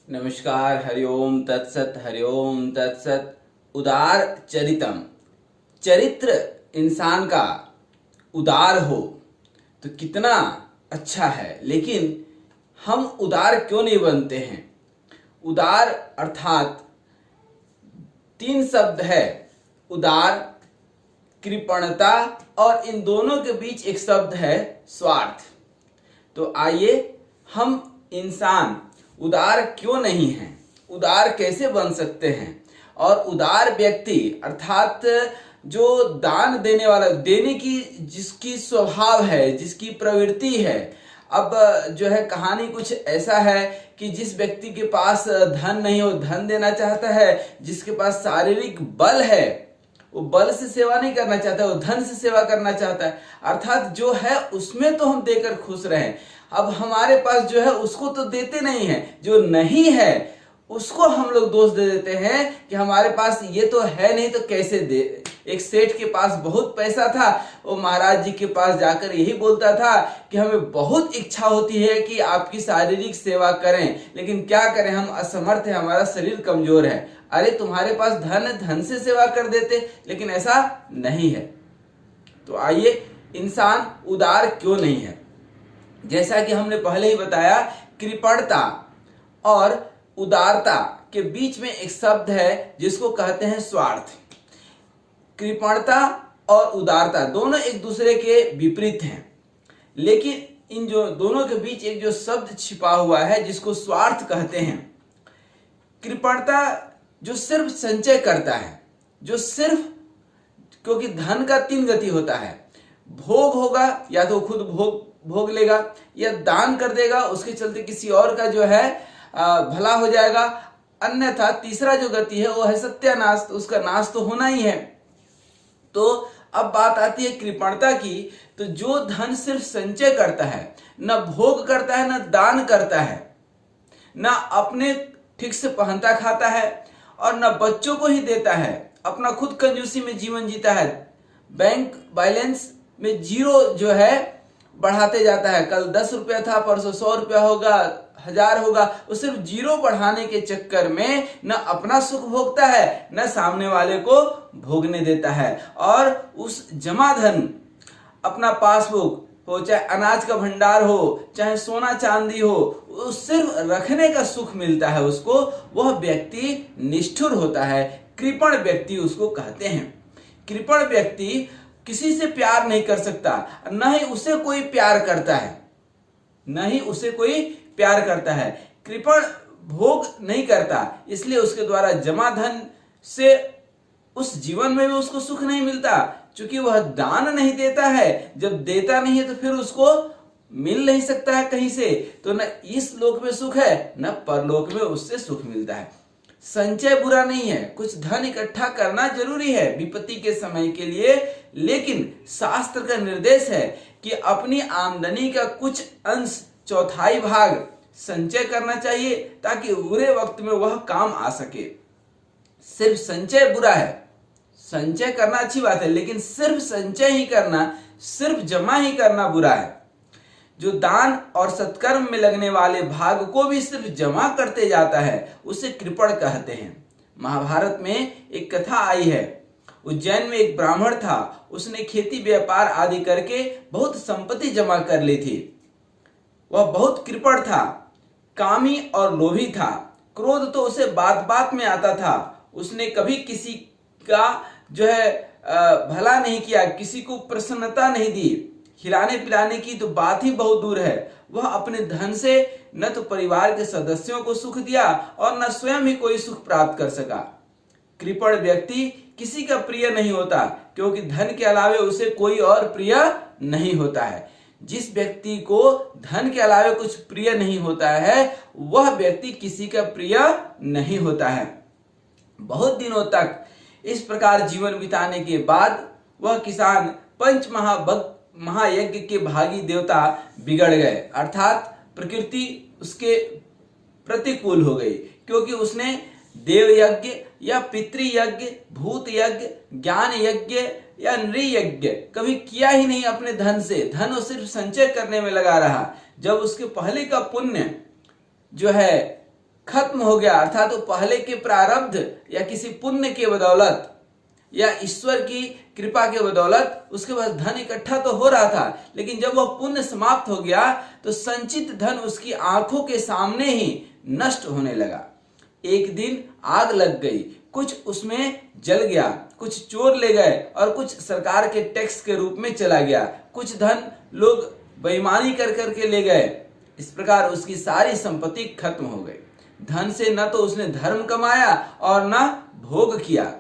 नमस्कार। हरिओम तत्सत, हरिओम तत्सत। उदार चरितम। चरित्र इंसान का उदार हो तो कितना अच्छा है, लेकिन हम उदार क्यों नहीं बनते हैं? उदार अर्थात तीन शब्द है, उदार, कृपणता और इन दोनों के बीच एक शब्द है स्वार्थ। तो आइए हम इंसान उदार क्यों नहीं हैं, उदार कैसे बन सकते हैं, और उदार व्यक्ति अर्थात जो दान देने वाला, देने की जिसकी स्वभाव है, जिसकी प्रवृत्ति है। अब जो है कहानी कुछ ऐसा है कि जिस व्यक्ति के पास धन नहीं हो, धन देना चाहता है, जिसके पास शारीरिक बल है, वो बल से सेवा नहीं करना चाहता, वो धन से सेवा करना चाहता है। अर्थात जो है उसमें तो हम देकर खुश रहें। अब हमारे पास जो है उसको तो देते नहीं है, जो नहीं है उसको हम लोग दोष दे देते हैं कि हमारे पास ये तो है नहीं तो कैसे दे। एक सेठ के पास बहुत पैसा था, वो महाराज जी के पास जाकर यही बोलता था कि हमें बहुत इच्छा होती है कि आपकी शारीरिक सेवा करें, लेकिन क्या करें, हम असमर्थ हैं, हमारा शरीर कमजोर है। अरे तुम्हारे पास धन है, धन से सेवा कर देते, लेकिन ऐसा नहीं है। तो आइए, इंसान उदार क्यों नहीं है? जैसा कि हमने पहले ही बताया, कृपणता और उदारता के बीच में एक शब्द है जिसको कहते हैं स्वार्थ। कृपणता और उदारता दोनों एक दूसरे के विपरीत हैं, लेकिन इन जो दोनों के बीच एक जो शब्द छिपा हुआ है जिसको स्वार्थ कहते हैं। कृपणता जो सिर्फ संचय करता है, जो सिर्फ, क्योंकि धन का तीन गति होता है, भोग होगा, या तो खुद भोग लेगा, या दान कर देगा, उसके चलते किसी और का जो है भला हो जाएगा, अन्यथा तीसरा जो गति है वो है सत्यानाश, तो उसका नाश तो होना ही है। तो अब बात आती है कृपणता की। तो जो धन सिर्फ संचय करता है, न भोग करता है, न दान करता है, न अपने ठीक से पहनता खाता है, और न बच्चों को ही देता है, अपना खुद कंजूसी में जीवन जीता है, बैंक बैलेंस में जीरो जो है बढ़ाते जाता है। कल 10 रुपया था, परसों 100 रुपया होगा, 1000 होगा। वो सिर्फ जीरो बढ़ाने के चक्कर में न अपना सुख भोगता है, न सामने वाले को भोगने देता है, और उस जमा धन, अपना पासबुक हो, चाहे अनाज का भंडार हो, चाहे सोना चांदी हो, वो सिर्फ रखने का सुख मिलता है उसको। वह व्यक्ति निष्ठुर होता है, कृपण व्यक्ति उसको कहते हैं। कृपण व्यक्ति किसी से प्यार नहीं कर सकता, न ही उसे कोई प्यार करता है, न ही उसे कोई प्यार करता है। कृपण भोग नहीं करता, इसलिए उसके द्वारा जमा धन से उस जीवन में भी उसको सुख नहीं मिलता, क्योंकि वह दान नहीं देता है। जब देता नहीं है तो फिर उसको मिल नहीं सकता है कहीं से, तो न इस लोक में सुख है, न परलोक में उससे सुख मिलता है। संचय बुरा नहीं है, कुछ धन इकट्ठा करना जरूरी है विपत्ति के समय के लिए, लेकिन शास्त्र का निर्देश है कि अपनी आमदनी का कुछ अंश, चौथाई भाग संचय करना चाहिए, ताकि बुरे वक्त में वह काम आ सके। सिर्फ संचय बुरा है, संचय करना अच्छी बात है, लेकिन सिर्फ संचय ही करना, सिर्फ जमा ही करना बुरा है। जो दान और सत्कर्म में लगने वाले भाग को भी सिर्फ जमा करते जाता है, उसे कृपण कहते हैं। महाभारत में एक कथा आई है। उज्जैन में एक ब्राह्मण था, उसने खेती व्यापार आदि करके बहुत संपत्ति जमा कर ली थी। वह बहुत कृपण था, कामी और लोभी था। क्रोध तो उसे बात बात में आता था। उसने कभी किसी का जो है भला नहीं किया, किसी को प्रसन्नता नहीं दी, खिलाने पिलाने की तो बात ही बहुत दूर है। वह अपने धन से न तो परिवार के सदस्यों को सुख दिया और न स्वयं ही कोई सुख प्राप्त कर सका। कृपण व्यक्ति किसी का प्रिय नहीं होता, क्योंकि धन के अलावे उसे कोई और प्रिय नहीं होता है। जिस व्यक्ति को धन के अलावे कुछ प्रिय नहीं होता है, वह व्यक्ति किसी का प्रिय नहीं होता है। बहुत दिनों तक इस प्रकार जीवन बिताने के बाद वह किसान पंच महायज्ञ के भागी देवता बिगड़ गए, अर्थात प्रकृति उसके प्रतिकूल हो गई, क्योंकि उसने देव यज्ञ या पितृयज्ञ, भूत यज्ञ, ज्ञान यज्ञ या नृयज्ञ कभी किया ही नहीं अपने धन से। धन वो सिर्फ संचय करने में लगा रहा। जब उसके पहले का पुण्य जो है खत्म हो गया, अर्थात तो पहले के प्रारब्ध या किसी पुण्य के बदौलत या ईश्वर की कृपा के बदौलत उसके पास धन इकट्ठा तो हो रहा था, लेकिन जब वह पुण्य समाप्त हो गया तो संचित धन उसकी आंखों के सामने ही नष्ट होने लगा। एक दिन आग लग गई, कुछ उसमें जल गया, कुछ चोर ले गए और कुछ सरकार के टैक्स के रूप में चला गया, कुछ धन लोग बेईमानी कर करके ले गए। इस प्रकार उसकी सारी संपत्ति खत्म हो गई। धन से न तो उसने धर्म कमाया और न भोग किया।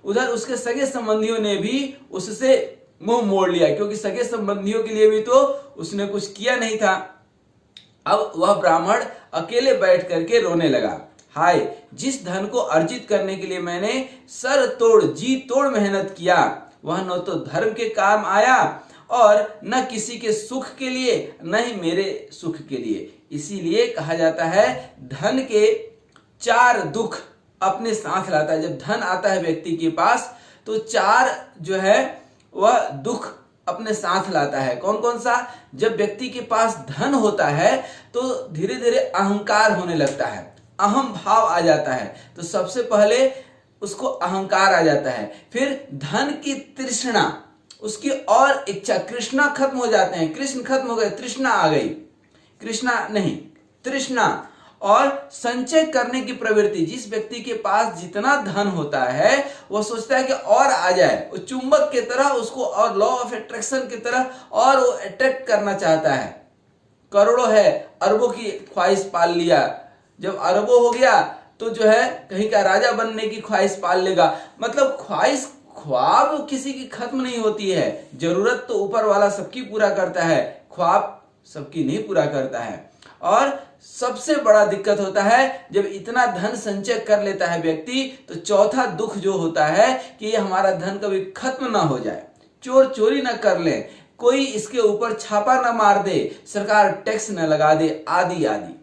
उधर उसके सगे संबंधियों ने भी उससे मुंह मोड़ लिया, क्योंकि सगे संबंधियों के लिए भी तो उसने कुछ किया नहीं था। अब वह ब्राह्मण अकेले बैठ करके रोने लगा, हाय, जिस धन को अर्जित करने के लिए मैंने सर तोड़ जी तोड़ मेहनत किया, वह न तो धर्म के काम आया और न किसी के सुख के लिए, न ही मेरे सुख के लिए। इसीलिए कहा जाता है धन के 4 दुख अपने साथ लाता है। जब धन आता है व्यक्ति के पास तो 4 जो है वह दुख अपने साथ लाता है। कौन कौन सा? जब व्यक्ति के पास धन होता है तो धीरे धीरे अहंकार होने लगता है, अहम भाव आ जाता है। तो सबसे पहले उसको अहंकार आ जाता है, फिर धन की तृष्णा, उसकी और इच्छा, कृष्णा खत्म हो जाते हैं, कृष्ण खत्म हो गए, तृष्णा आ गई, कृष्णा नहीं तृष्णा, और संचय करने की प्रवृत्ति। जिस व्यक्ति के पास जितना धन होता है वो सोचता है कि और आ जाए, वो चुंबक की तरह उसको, और लॉ ऑफ अट्रैक्शन की तरह और वो अट्रैक्ट करना चाहता है। करोड़ों है, अरबों की ख्वाहिश पाल लिया, जब अरबों हो गया तो जो है कहीं का राजा बनने की ख्वाहिश पाल लेगा। मतलब ख्वाहिश, ख्वाब किसी की खत्म नहीं होती है। जरूरत तो ऊपर वाला सबकी पूरा करता है, ख्वाब सबकी नहीं पूरा करता है। और सबसे बड़ा दिक्कत होता है जब इतना धन संचय कर लेता है व्यक्ति, तो चौथा दुख जो होता है कि ये हमारा धन कभी खत्म ना हो जाए, चोर चोरी ना कर ले, कोई इसके ऊपर छापा ना मार दे, सरकार टैक्स न लगा दे, आदि आदि।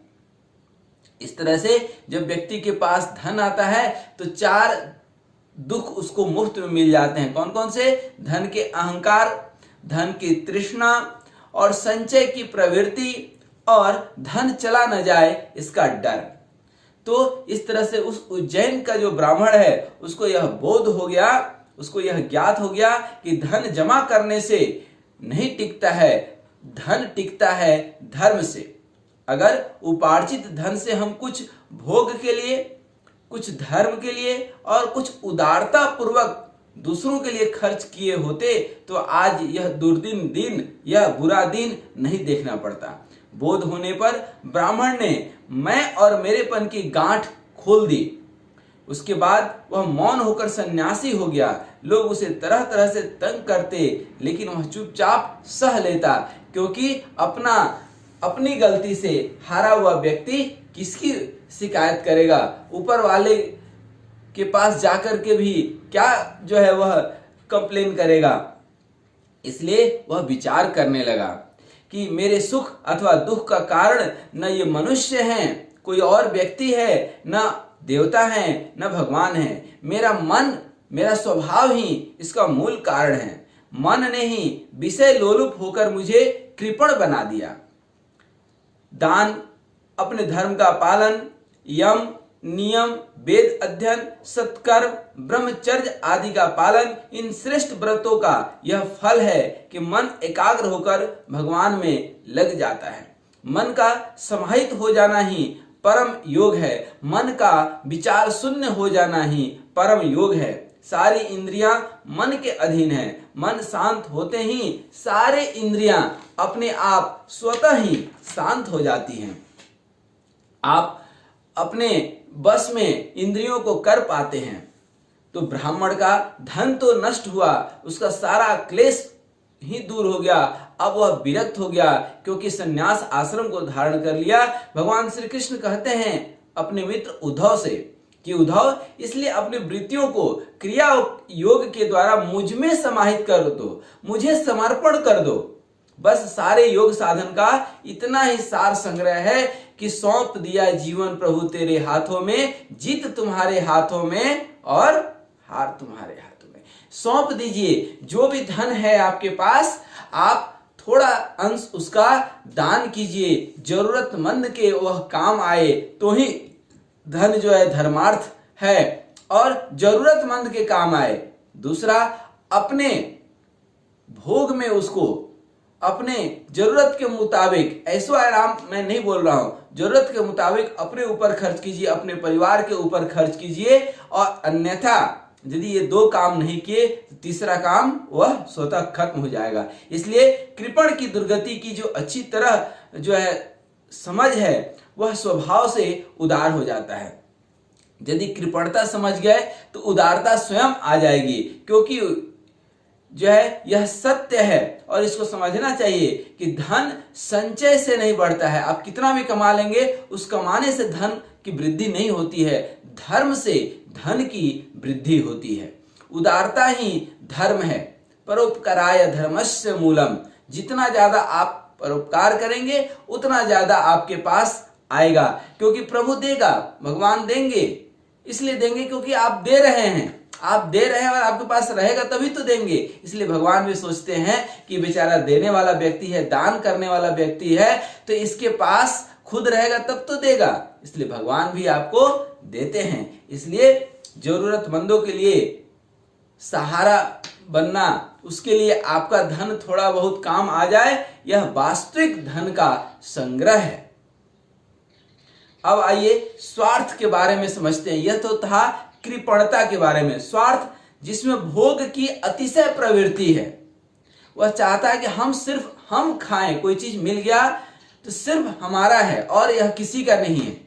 इस तरह से जब व्यक्ति के पास धन आता है तो 4 दुख उसको मुफ्त में मिल जाते हैं। कौन कौन से? धन के अहंकार, धन की तृष्णा और संचय की प्रवृत्ति, और धन चला न जाए इसका डर। तो इस तरह से उस उज्जैन का जो ब्राह्मण है उसको यह बोध हो गया, उसको यह ज्ञात हो गया कि धन जमा करने से नहीं टिकता है, धन टिकता है धर्म से। अगर उपार्जित धन से हम कुछ भोग के लिए, कुछ धर्म के लिए और कुछ उदारता पूर्वक दूसरों के लिए खर्च किए होते तो आज यह दुर्दिन दिन, यह बुरा दिन नहीं देखना पड़ता। बोध होने पर ब्राह्मण ने मैं और मेरेपन की गांठ खोल दी। उसके बाद वह मौन होकर सन्यासी हो गया। लोग उसे तरह तरह से तंग करते, लेकिन वह चुपचाप सह लेता, क्योंकि अपनी गलती से हारा हुआ व्यक्ति किसकी शिकायत करेगा? ऊपर वाले के पास जाकर के भी क्या जो है वह कंप्लेन करेगा। इसलिए वह विचार करने लगा कि मेरे सुख अथवा दुख का कारण न ये मनुष्य हैं, कोई और व्यक्ति है, न देवता हैं, न भगवान है। मेरा मन, मेरा स्वभाव ही इसका मूल कारण है। मन ने ही विषय लोलुप होकर मुझे कृपण बना दिया। दान, अपने धर्म का पालन, यम नियम, वेद अध्ययन, सत्कर्म, ब्रह्मचर्य आदि का पालन, इन श्रेष्ठ व्रतों का यह फल है कि मन एकाग्र होकर भगवान में लग जाता है। मन का समाहित हो जाना ही परम योग है, मन का विचार शून्य हो जाना ही परम योग है। सारी इंद्रियां मन के अधीन है, मन शांत होते ही सारे इंद्रियां अपने आप स्वतः ही शांत हो जाती हैं। आप अपने बस में इंद्रियों को कर पाते हैं। तो ब्राह्मण का धन तो नष्ट हुआ, उसका सारा क्लेश ही दूर हो गया। अब वह विरक्त हो गया, क्योंकि संन्यास आश्रम को धारण कर लिया। भगवान श्री कृष्ण कहते हैं अपने मित्र उद्धव से कि उद्धव, इसलिए अपनी वृत्तियों को क्रिया योग के द्वारा मुझ में समाहित कर दो, मुझे समर्पण कर दो। बस सारे योग साधन का इतना ही सार संग्रह है कि सौंप दिया जीवन प्रभु तेरे हाथों में, जीत तुम्हारे हाथों में और हार तुम्हारे हाथों में। सौंप दीजिए जो भी धन है आपके पास, आप थोड़ा अंश उसका दान कीजिए, जरूरतमंद के वह काम आए तो ही धन जो है धर्मार्थ है और जरूरतमंद के काम आए। दूसरा, अपने भोग में उसको अपने जरूरत के मुताबिक, ऐसो आराम मैं नहीं बोल रहा हूं, जरूरत के मुताबिक अपने ऊपर खर्च कीजिए, अपने परिवार के ऊपर खर्च कीजिए। और अन्यथा यदि ये दो काम नहीं किए तो तीसरा काम वह स्वतः खत्म हो जाएगा। इसलिए कृपण की दुर्गति की जो अच्छी तरह जो है समझ है वह स्वभाव से उदार हो जाता है। यदि कृपणता समझ गए तो उदारता स्वयं आ जाएगी, क्योंकि जो है यह सत्य है और इसको समझना चाहिए कि धन संचय से नहीं बढ़ता है। आप कितना भी कमा लेंगे, उस कमाने से धन की वृद्धि नहीं होती है, धर्म से धन की वृद्धि होती है। उदारता ही धर्म है। परोपकाराय धर्मस्य मूलम। जितना ज्यादा आप परोपकार करेंगे उतना ज्यादा आपके पास आएगा, क्योंकि प्रभु देगा, भगवान देंगे। इसलिए देंगे क्योंकि आप दे रहे हैं, आप दे रहे हैं और आपके पास रहेगा तभी तो देंगे। इसलिए भगवान भी सोचते हैं कि बेचारा देने वाला व्यक्ति है, दान करने वाला व्यक्ति है, तो इसके पास खुद रहेगा तब तो देगा। इसलिए भगवान भी आपको देते हैं। इसलिए जरूरतमंदों के लिए सहारा बनना, उसके लिए आपका धन थोड़ा बहुत काम आ जाए, यह वास्तविक धन का संग्रह है। अब आइए स्वार्थ के बारे में समझते हैं। यह तो था कृपणता के बारे में। स्वार्थ जिसमें भोग की अतिशय प्रवृत्ति है, वह चाहता है कि हम खाएं, कोई चीज मिल गया तो सिर्फ हमारा है और यह किसी का नहीं है।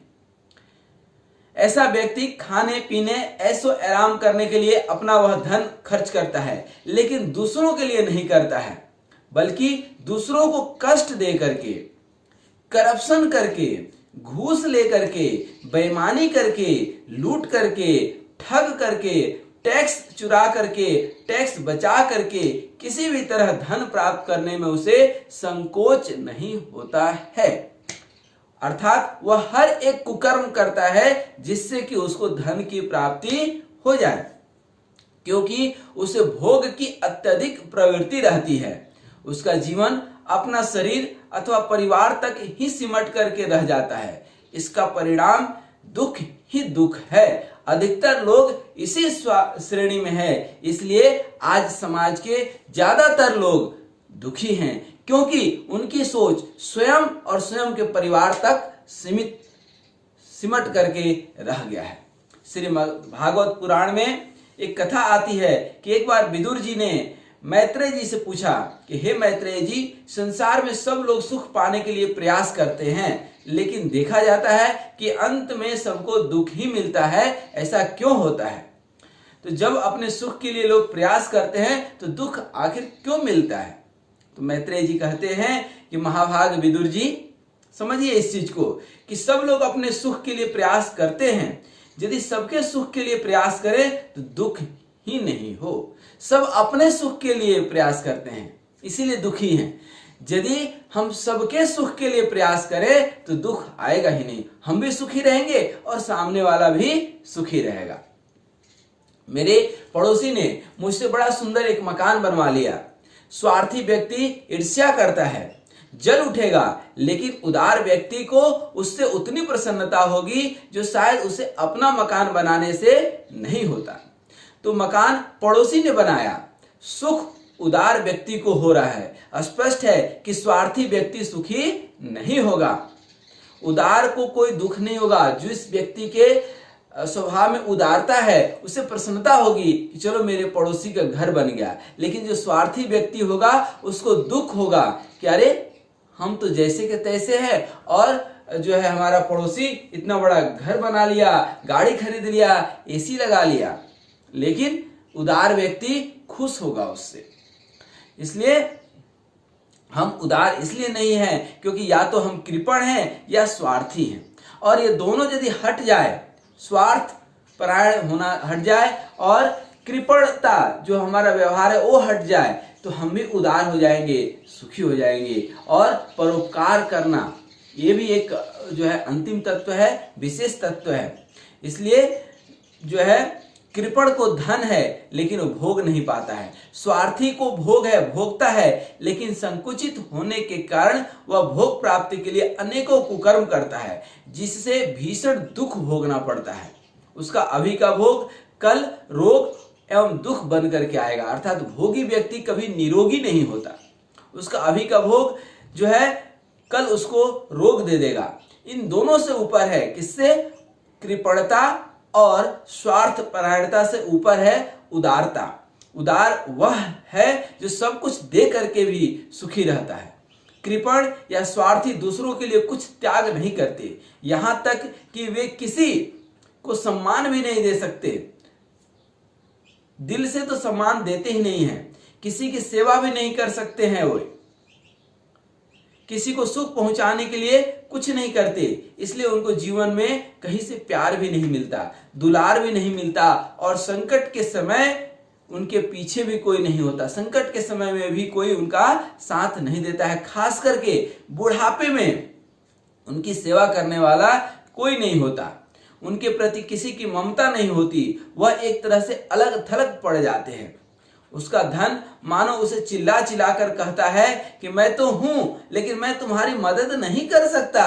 ऐसा व्यक्ति खाने पीने ऐसो आराम करने के लिए अपना वह धन खर्च करता है, लेकिन दूसरों के लिए नहीं करता है, बल्कि दूसरों को कष्ट दे करके, करप्शन करके, घूस लेकर के, बेईमानी करके, लूट करके, ठग करके, टैक्स चुरा करके, टैक्स बचा करके किसी भी तरह धन प्राप्त करने में उसे संकोच नहीं होता है। अर्थात वह हर एक कुकर्म करता है जिससे कि उसको धन की प्राप्ति हो जाए, क्योंकि उसे भोग की अत्यधिक प्रवृत्ति रहती है। उसका जीवन अपना शरीर अथवा परिवार तक ही सिमट करके रह जाता है। इसका परिणाम दुख ही दुख है। अधिकतर लोग इसी श्रेणी में है। इसलिए आज समाज के ज्यादातर लोग दुखी हैं, क्योंकि उनकी सोच स्वयं और स्वयं के परिवार तक सिमट करके रह गया है। श्री भागवत पुराण में एक कथा आती है कि एक बार विदुर जी ने मैत्रेय जी से पूछा कि हे मैत्रेय जी, संसार में सब लोग सुख पाने के लिए प्रयास करते हैं, लेकिन देखा जाता है कि अंत में सबको दुख ही मिलता है, ऐसा क्यों होता है? तो जब अपने सुख के लिए लोग प्रयास करते हैं तो दुख आखिर क्यों मिलता है? तो मैत्रेय जी कहते हैं कि महाभाग विदुर जी, समझिए इस चीज को कि सब लोग अपने सुख के लिए प्रयास करते हैं। यदि सबके सुख के लिए प्रयास करें तो दुख ही नहीं हो। सब अपने सुख के लिए प्रयास करते हैं, इसीलिए दुखी हैं। यदि हम सबके सुख के लिए प्रयास करें तो दुख आएगा ही नहीं। हम भी सुखी रहेंगे और सामने वाला भी सुखी रहेगा। मेरे पड़ोसी ने मुझसे बड़ा सुंदर एक मकान बनवा लिया। स्वार्थी व्यक्ति ईर्ष्या करता है, जल उठेगा, लेकिन उदार व्यक्ति को उससे उतनी प्रसन्नता होगी जो शायद उसे अपना मकान बनाने से नहीं होता। तो मकान पड़ोसी ने बनाया, सुख उदार व्यक्ति को हो रहा है। स्पष्ट है कि स्वार्थी व्यक्ति सुखी नहीं होगा। उदार को कोई दुख नहीं होगा। जिस व्यक्ति के स्वभाव में उदारता है उसे प्रसन्नता होगी कि चलो मेरे पड़ोसी का घर बन गया, लेकिन जो स्वार्थी व्यक्ति होगा उसको दुख होगा कि अरे हम तो जैसे के तैसे हैं और जो है हमारा पड़ोसी इतना बड़ा घर बना लिया, गाड़ी खरीद लिया, एसी लगा लिया, लेकिन उदार व्यक्ति खुश होगा उससे। इसलिए हम उदार इसलिए नहीं हैं क्योंकि या तो हम कृपण हैं या स्वार्थी हैं, और ये दोनों यदि हट जाए, स्वार्थ परायण होना हट जाए और कृपणता जो हमारा व्यवहार है वो हट जाए, तो हम भी उदार हो जाएंगे, सुखी हो जाएंगे। और परोपकार करना ये भी एक जो है अंतिम तत्व है, विशेष तत्व है। इसलिए जो है कृपण को धन है लेकिन वो भोग नहीं पाता है, स्वार्थी को भोग है, भोगता है, लेकिन संकुचित होने के कारण वह भोग प्राप्ति के लिए अनेकों कुकर्म करता है, जिससे भीषण दुख भोगना पड़ता है। उसका अभी का भोग कल रोग एवं दुख बन करके आएगा। अर्थात भोगी व्यक्ति कभी निरोगी नहीं होता। उसका अभी का भोग जो है कल उसको रोग दे देगा। इन दोनों से ऊपर है, किससे? कृपणता और स्वार्थ परायणता से ऊपर है उदारता। उदार वह है जो सब कुछ दे करके भी सुखी रहता है। कृपण या स्वार्थी दूसरों के लिए कुछ त्याग नहीं करते, यहां तक कि वे किसी को सम्मान भी नहीं दे सकते। दिल से तो सम्मान देते ही नहीं है, किसी की सेवा भी नहीं कर सकते हैं। वो किसी को सुख पहुंचाने के लिए कुछ नहीं करते, इसलिए उनको जीवन में कहीं से प्यार भी नहीं मिलता, दुलार भी नहीं मिलता, और संकट के समय उनके पीछे भी कोई नहीं होता। संकट के समय में भी कोई उनका साथ नहीं देता है। खास करके बुढ़ापे में उनकी सेवा करने वाला कोई नहीं होता। उनके प्रति किसी की ममता नहीं होती। वह एक तरह से अलग थलग पड़ जाते हैं। उसका धन मानो उसे चिल्ला चिल्ला कर कहता है कि मैं तो हूं, लेकिन मैं तुम्हारी मदद नहीं कर सकता।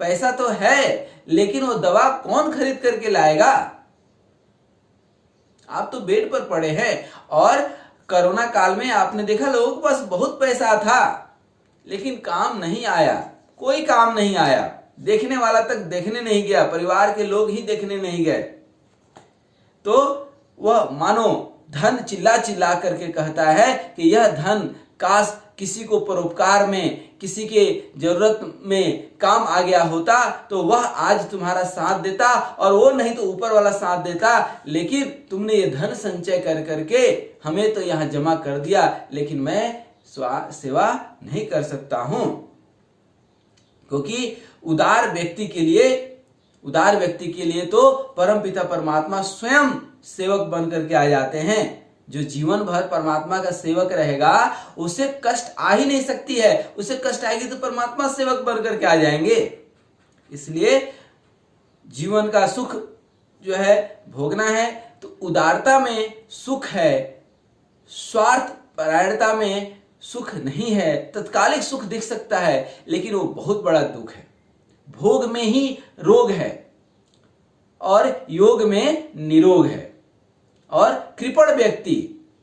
पैसा तो है, लेकिन वो दवा कौन खरीद करके लाएगा? आप तो बेड पर पड़े हैं। और कोरोना काल में आपने देखा लोगों के पास बहुत पैसा था, लेकिन काम नहीं आया, कोई काम नहीं आया। देखने वाला तक देखने नहीं गया, परिवार के लोग ही देखने नहीं गए। तो वह मानो धन चिल्ला चिल्ला करके कहता है कि यह धन काश किसी को परोपकार में, किसी के जरूरत में काम आ गया होता तो वह आज तुम्हारा साथ देता, और वो नहीं तो ऊपर वाला साथ देता। लेकिन तुमने ये धन संचय कर करके हमें तो यहाँ जमा कर दिया, लेकिन मैं सेवा नहीं कर सकता हूं। क्योंकि उदार व्यक्ति के लिए तो परमपिता परमात्मा स्वयं सेवक बन करके आ जाते हैं। जो जीवन भर परमात्मा का सेवक रहेगा उसे कष्ट आ ही नहीं सकती है। उसे कष्ट आएगी तो परमात्मा सेवक बन करके आ जाएंगे। इसलिए जीवन का सुख जो है भोगना है तो उदारता में सुख है, स्वार्थ परायणता में सुख नहीं है। तत्कालिक सुख दिख सकता है, लेकिन वो बहुत बड़ा दुख है। भोग में ही रोग है और योग में निरोग है। और कृपण व्यक्ति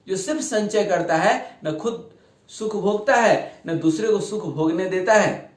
जो सिर्फ संचय करता है, न खुद सुख भोगता है, न दूसरे को सुख भोगने देता है।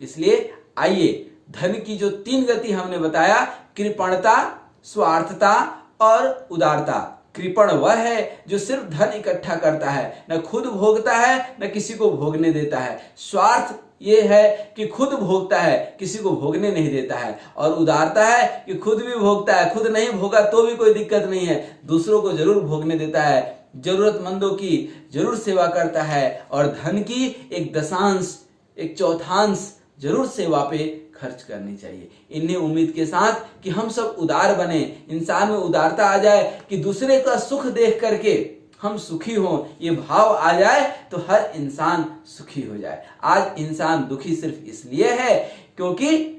इसलिए आइए धन की जो 3 गति हमने बताया, कृपणता, स्वार्थता और उदारता। कृपण वह है जो सिर्फ धन इकट्ठा करता है, न खुद भोगता है, न किसी को भोगने देता है। स्वार्थ ये है कि खुद भोगता है, किसी को भोगने नहीं देता है। और उदारता है कि खुद भी भोगता है, खुद नहीं भोगा तो भी कोई दिक्कत नहीं है, दूसरों को जरूर भोगने देता है, जरूरतमंदों की जरूर सेवा करता है, और धन की 1/10, 1/4 जरूर सेवा पे खर्च करनी चाहिए। इन्हीं उम्मीद के साथ कि हम सब उदार बने, इंसान में उदारता आ जाए कि दूसरे का सुख देख करके हम सुखी हों, ये भाव आ जाए तो हर इंसान सुखी हो जाए। आज इंसान दुखी सिर्फ इसलिए है क्योंकि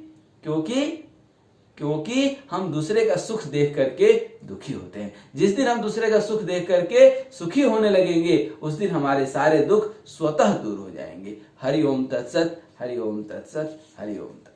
हम दूसरे का सुख देख करके दुखी होते हैं। जिस दिन हम दूसरे का सुख देख करके सुखी होने लगेंगे, उस दिन हमारे सारे दुख स्वतः दूर हो जाएंगे। हरि ओम तत्सत, हरि ओम तत्सत, हरि ओम तत्सत।